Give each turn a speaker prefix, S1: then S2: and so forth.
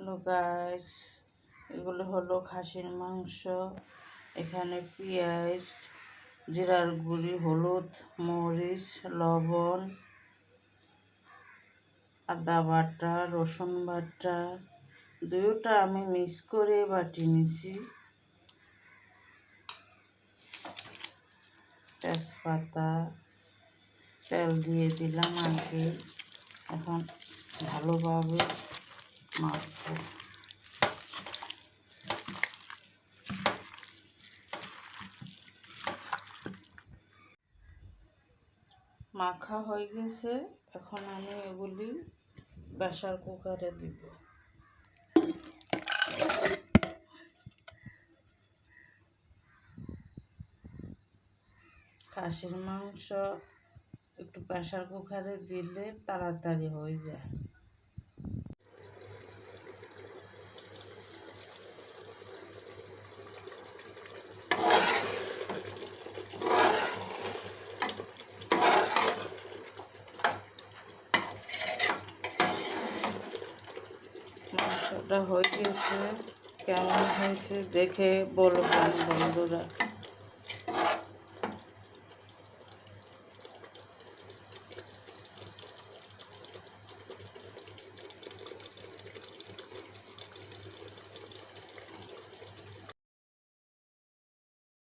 S1: Hello guys, এগুলো হলো খাসির মাংস। এখানে পেঁয়াজ, জিরার গুঁড়ি, হলুদ, মরিচ, লবণ, আদা বাটা, রসুন বাটা, দুইটা আমি মিক্স করে বাটি নিছি। তেজপাতা, তেল দিয়ে দিলাম আগে। এখন ভালোভাবে মাখবো। মাখা হয়ে গেছে, এখন আমি এগুলি প্রেসার কুকারে দিব। খাসির মাংস একটু প্রেসার কুকারে দিলে তাড়াতাড়ি হয়ে যায়। মাংসটা হয়ে গেছে, কেমন হয়েছে দেখে বলবেন বন্ধুরা।